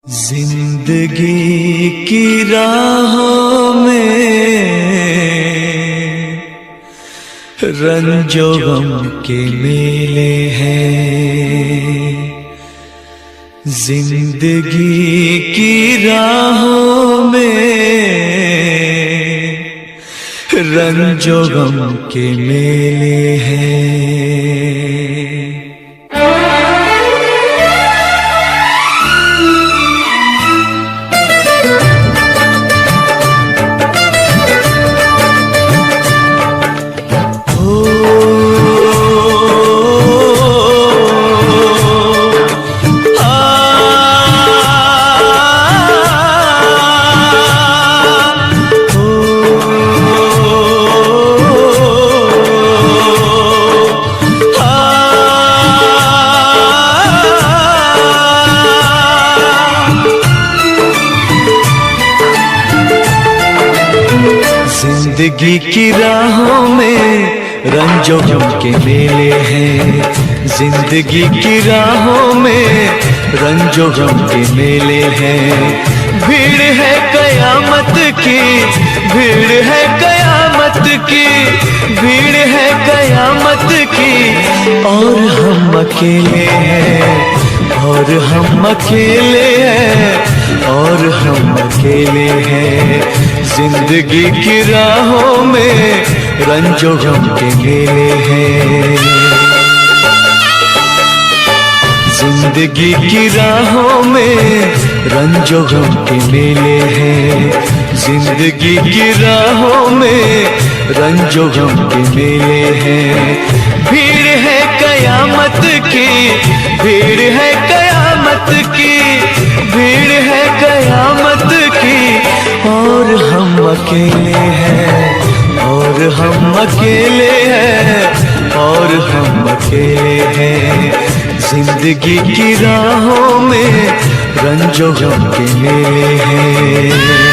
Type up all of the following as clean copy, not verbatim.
जिंदगी की राहों में रंजो गम के मेले हैं। जिंदगी की राहों में रंजो गम के मेले हैं। जिंदगी की राहों में रंजो गम के मेले हैं। जिंदगी की राहों में रंजो गम के मेले हैं। भीड़ है कयामत की, भीड़ है कयामत की, भीड़ है कयामत की। और हम अकेले हैं, और हम अकेले हैं, और हम अकेले हैं। जिंदगी की राहों में रंजो गम के मेले हैं। जिंदगी की राहों में रंजो गम के मेले हैं। जिंदगी की राहों में रंजो गम के मेले हैं। भीड़ है कयामत की, भीड़ है कयामत की, भीड़ है कयामत की। और हम अकेले हैं, और हम अकेले हैं, और हम अकेले हैं। जिंदगी की राहों में रंजो गम के मेले हैं।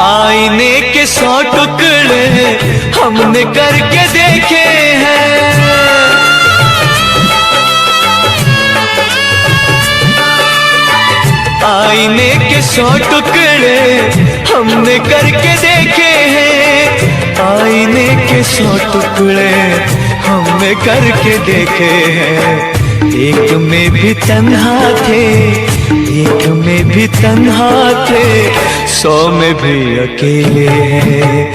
आईने के 100 टुकड़े हमने करके देखे हैं। आईने के 100 टुकड़े हमने करके देखे हैं। आईने के 100 टुकड़े हमने करके देखे हैं। एक में भी तन्हा थे, एक में भी तन्हा थे, 100 में भी अकेले हैं।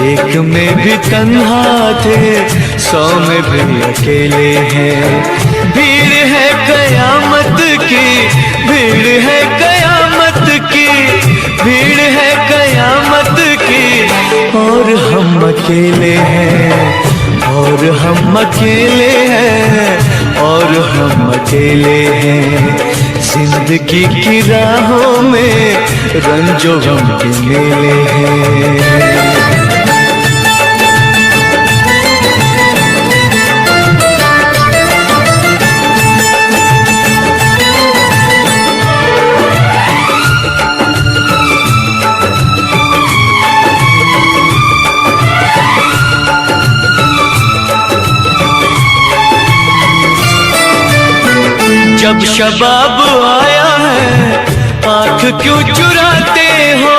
एक में भी तन्हा थे, 100 में भी अकेले हैं। भीड़ है कयामत की, भीड़ है कयामत की, भीड़ है कयामत की। और हम अकेले हैं, और हम अकेले हैं, और हम अकेले हैं। जिंदगी की राहों में रंजो गम के मेले हैं। जब शबाब आया है आँख क्यों चुराते हो।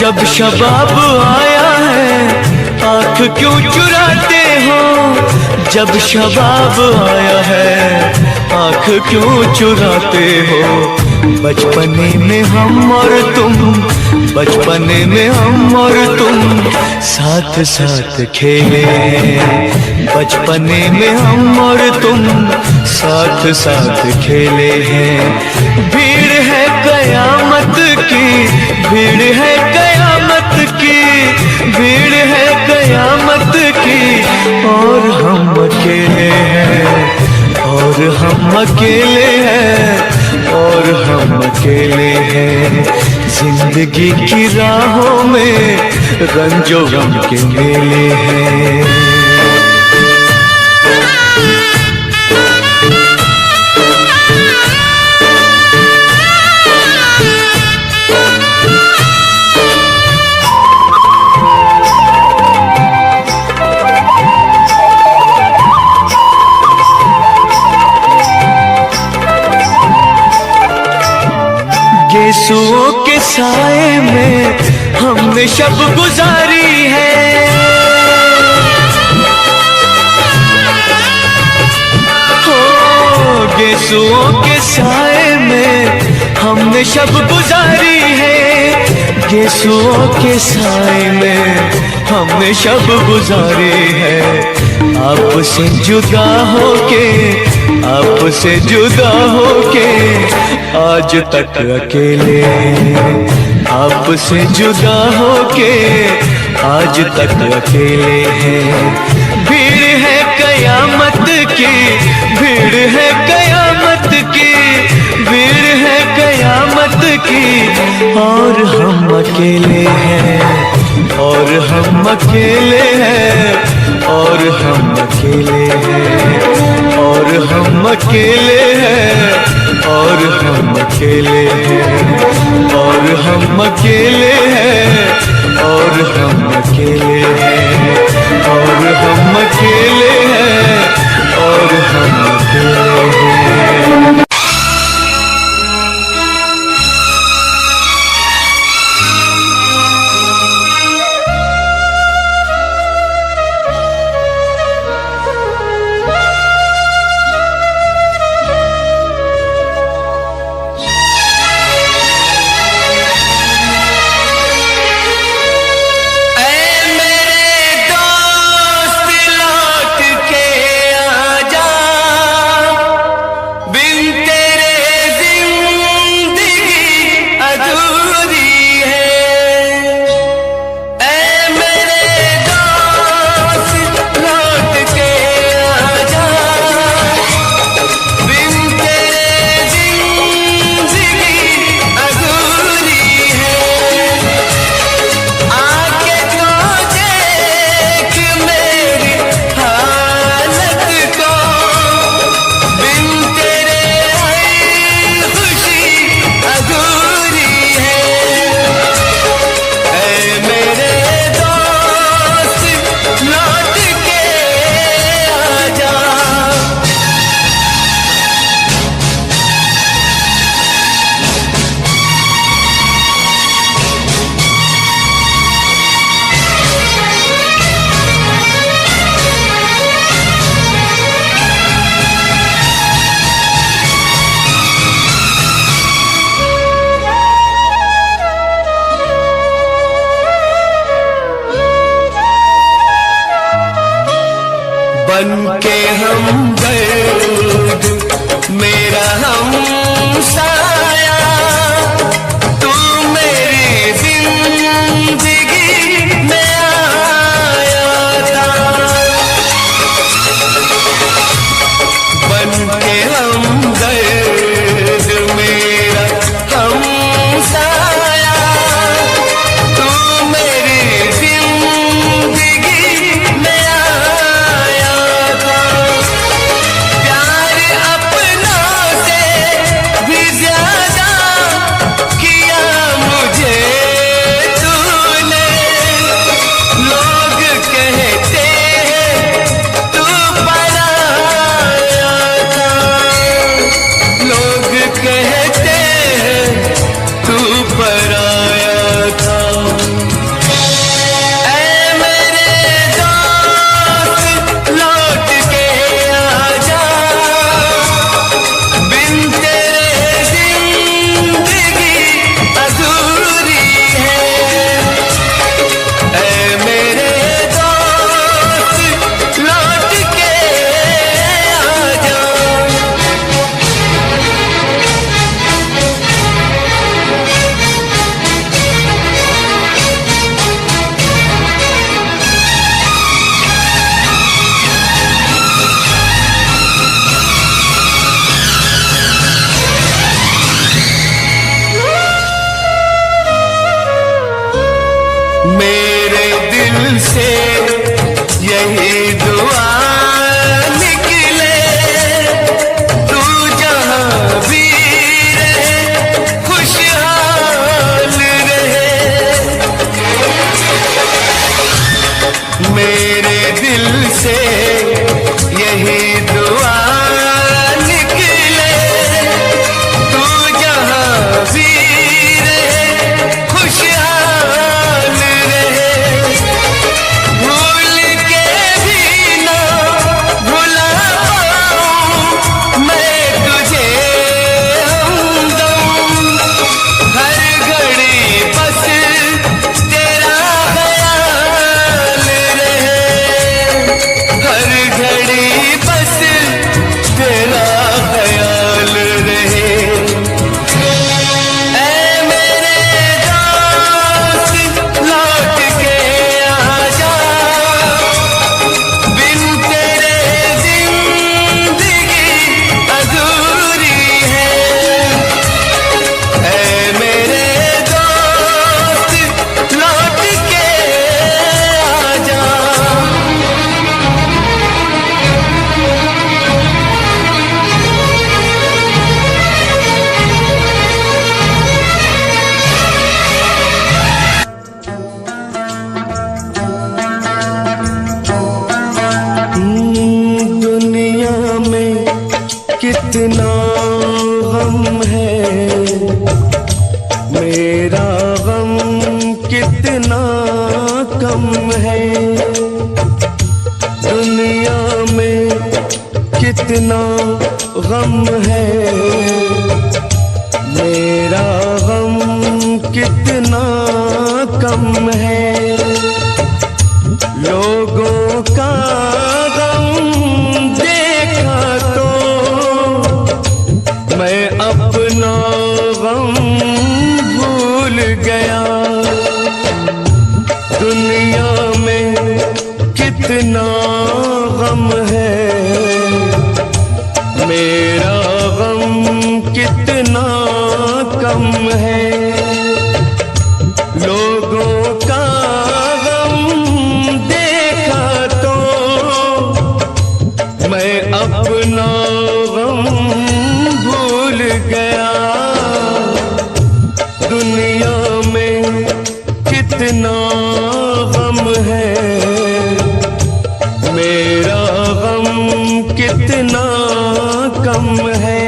जब शबाब आया है आँख क्यों चुराते हो। जब शबाब आया है आँख क्यों चुराते हो। बचपने में हम और तुम, बचपने में हम और तुम साथ साथ खेले हैं। बचपने में हम और तुम साथ साथ खेले हैं। भीड़ है कयामत की, भीड़ है कयामत की, भीड़ है कयामत की। और हम अकेले हैं, और हम अकेले हैं, और हम अकेले हैं। जिंदगी की राहों में रंजो गम के मेले हैं। गेसुओं के साए में हमने शब गुजारी है, हो गेसुओं के साए में हमने शब गुजारी है। गेसुओं के साए में हमने शब गुजारी है। आपसे जुदा होके, आपसे जुदा होके आज तक अकेले, आपसे जुदा होके आज तक अकेले हैं। भीड़ है कयामत की, भीड़ है कयामत की, भीड़ है कयामत की, और हम अकेले हैं, और हम अकेले हैं, और हम अकेले हैं, और हम अकेले हैं, और हम अकेले हैं, और हम अकेले हैं, और हम अकेले हैं, और हम अकेले हैं, और हम अकेले हैं। बनके हमदर्द मेरा हमसाया, तू मेरी जिंदगी में आया था। बनके हमदर्द मेरा हमसाया, तू मेरी जिंदगी में आया था। प्यार अपनों से भी ज्यादा मेरे दिल से यही दुआ निकले, तू जहां भी रहे खुशहाल रहे। मेरे दिल से यही दुआ निकले, तू जहां भी रहे खुशहाल रहे। भूल के भी ना भुला पाऊं मैं तुझे हमदम, हर घड़ी बस तेरा ख्याल रहे, हर घड़ी बस तेरा ख्याल रहे। ऐ मेरे दोस्त लौट के आजा, बिन तेरे जिंदगी अधूरी है। ऐ मेरे दोस्त लौट के आजा। दुनिया में कितना गम है, मेरा गम कितना कम है। दुनिया में कितना गम है, मेरा गम कितना कम है। लोगों का गम देखा तो मैं अपना गम भूल गया। दुनिया में कितना गम है, मेरा गम कितना कम है। लोगों का मैं अपना गम भूल गया। दुनिया में कितना गम है, मेरा गम कितना कम है।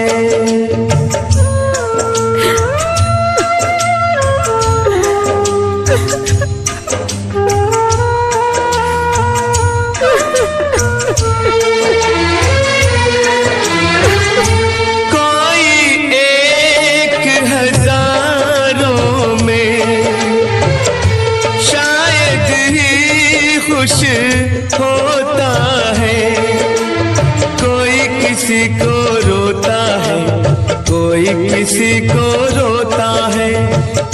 खुश होता है कोई किसी को रोता है, कोई किसी को रोता है,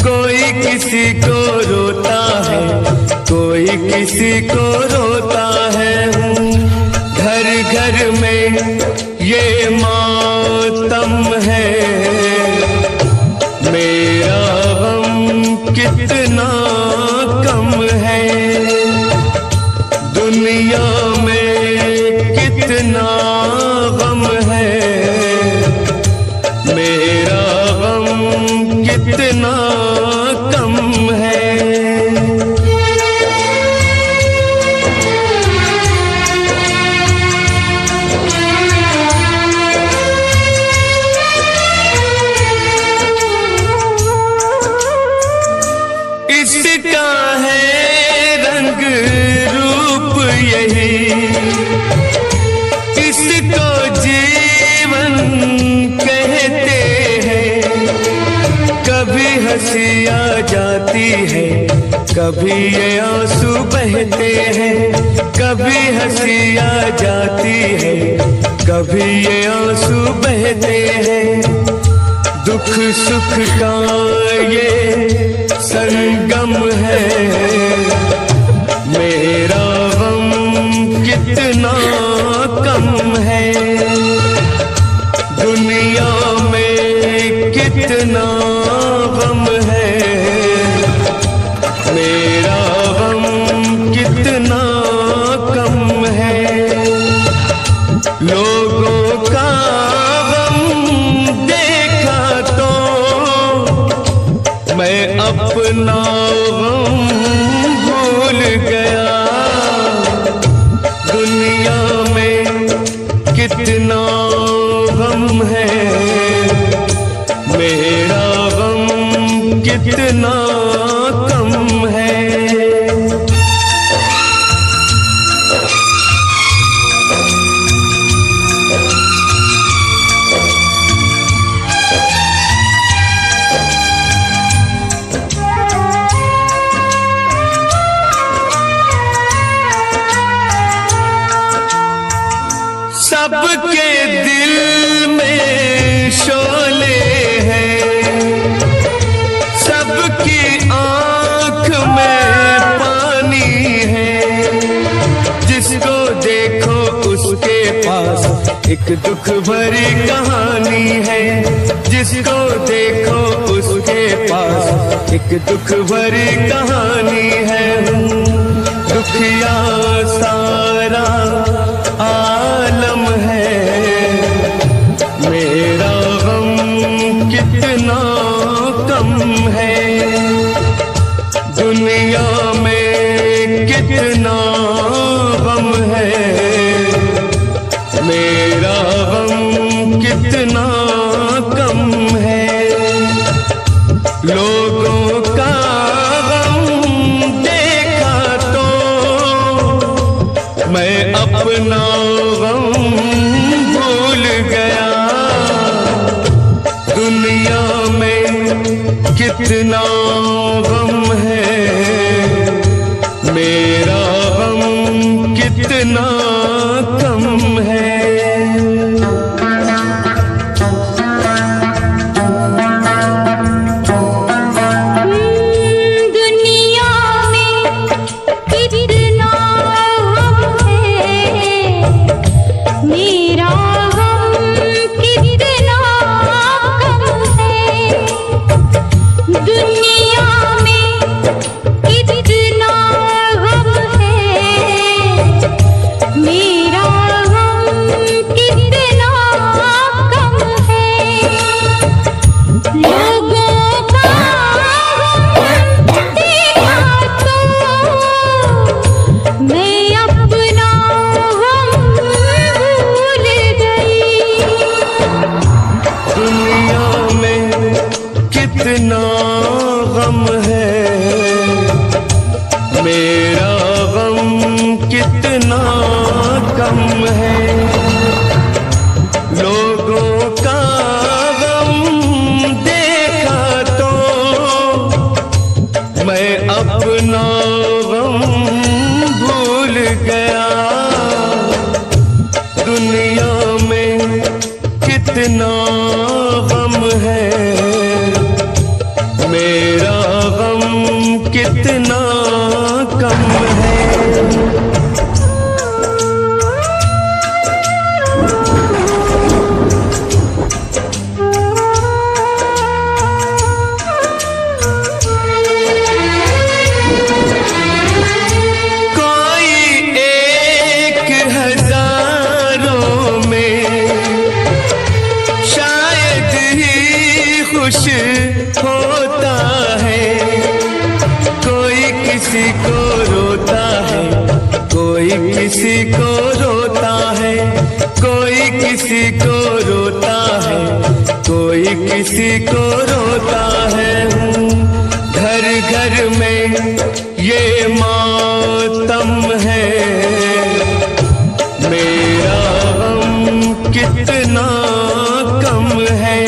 कोई किसी को रोता है, कोई किसी को रोता है। घर घर में ये मातम है, मेरा गम कितना कम है। दुनिया में कितना गम है, मेरा गम कितना कम है। इसका है रंग रूप यही, इसको जीवन कहते हैं। कभी हंसी आ जाती है, कभी ये आंसू बहते हैं। कभी हंसी आ जाती है, कभी ये आंसू बहते हैं। दुख सुख का ये संगम है, मेरा गम कितना कम है। दुनिया में कितना गम है, मेरा अपना गम भूल गया। दुनिया में कितना गम है, मेरा गम कितना कम है। सबके दिल में शोले हैं, सबकी आंख में पानी है। जिसको देखो उसके पास एक दुख भरी कहानी है। जिसको देखो उसके पास एक दुख भरी कहानी है। दुखिया सारा आलम है, मेरा गम कितना कम है। दुनिया में कितना गम है, मेरा गम कितना कम है। लोगों का गम देखा तो मैं अपना गम भूल गया। दुनिया में कितना गम है, मेरा गम कितना कम है। कितना गम है, मेरा गम कितना कम है। लोगों का गम देखा तो मैं अपना गम भूल गया। दुनिया में कितना गम है, मेरा गम कितना कम है। कोई एक हजारों में शायद ही खुश होता है। कोई किसी को रोता है, कोई किसी को रोता है। कोई किसी को रोता है, कोई किसी को रोता है। घर घर में ये मातम है, मेरा गम कितना कम है।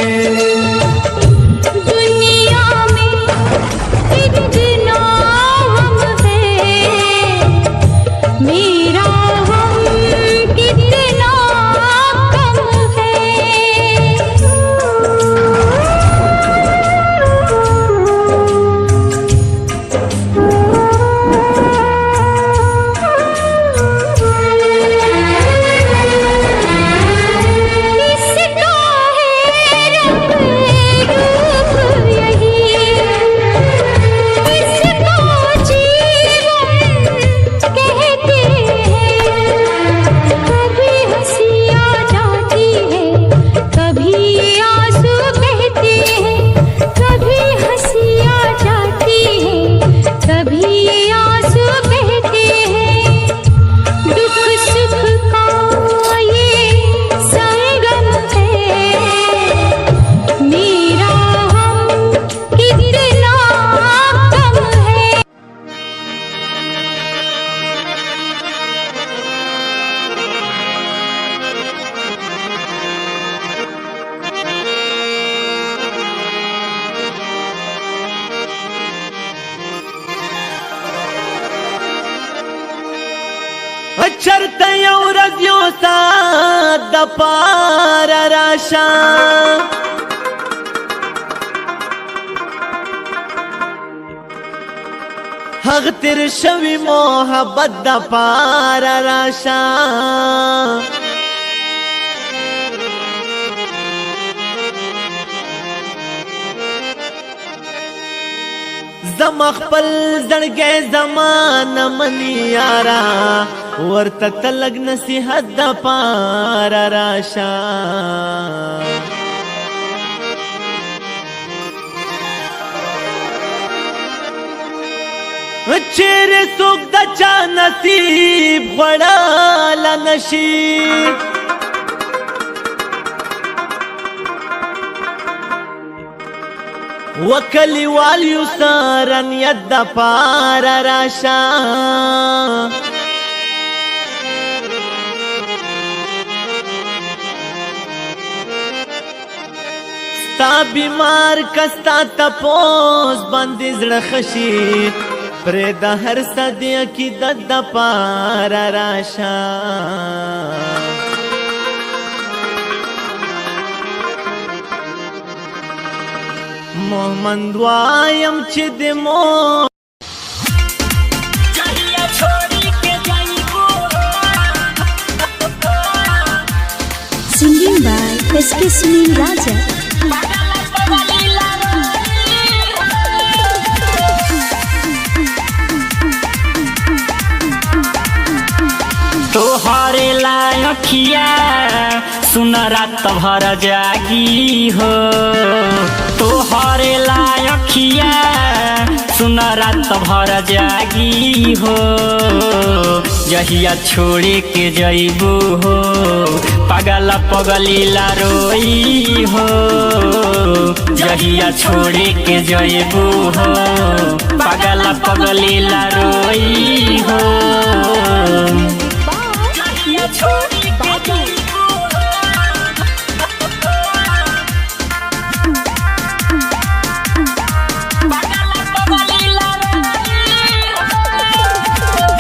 कचरते औरजियों सा दपार राशा हग तिर शवी मोहब्बत दपार राशा जमखपल जड़गे जमान मनी यारा वर्त तलग नसीहत दपार राशा चेरे सुख दचा नसीब बड़ा नशीब वकली वालियु सारन यद्द पार राशा स्ता बीमार कस्ता तपोस बंदिज रखशी प्रेद हर सदिया की दद्द पार राशा मोहम्मद वायम चिदमो जहिया छोड़ी के जाइबो Singing by SK Sunil Raja. तोहरे लायखिया सुन रात भर जागी हो तोहरे लायखिया सुन रात भर जागी हो जहिया छोड़े के जइबू हो पगला पगलीला रोई हो जहिया छोड़े के जइबू हो पगला पगलीला रोई हो छोड़ी के जाइबू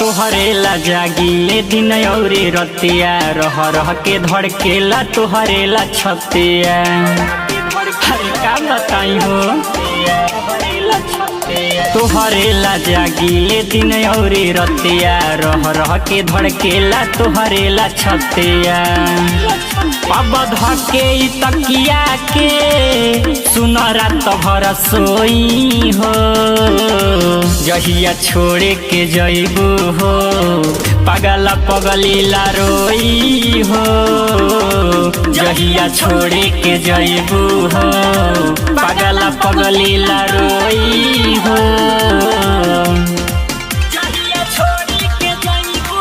तोहरे ला जागी दिन औरे रतिया रह रह के धड़केला तोहरे ला छतिया हरी का बताई हो तोहरे ला जागी दिन औरे रतिया रह रह के धड़केला तोहरे ला छतिया अब धके तकिया के सुन रात भर सोई हो जहिया छोड़े के जइबू हो पगला पगलीला रोई हो जहिया छोड़े के जइबू हो पगला पगलीला रोई हो जहिया छोड़े के जइबू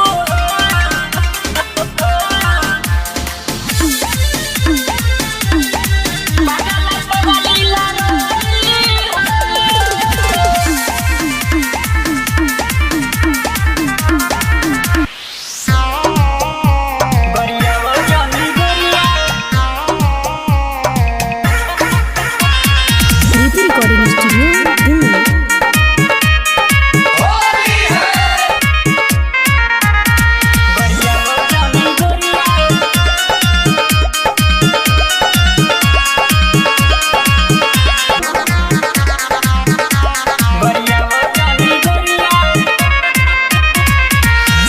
पगला पगलीला Recording Studio, Delhi.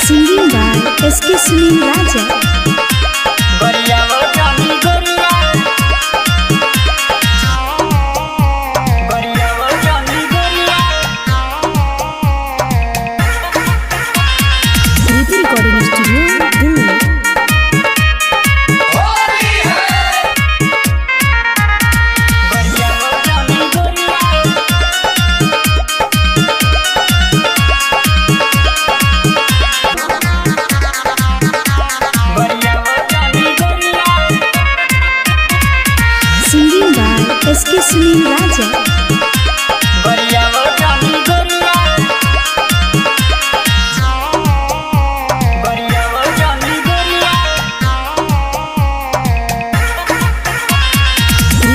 Singing by SK Sunil Raja. Recording Studio, Delhi. Singing by SK Sunil Raja.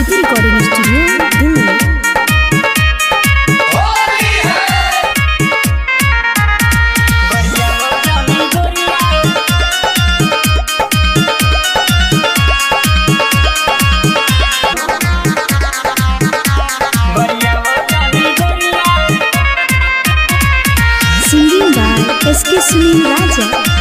Recording Studio, Delhi. Singing by SK Sunil Raja.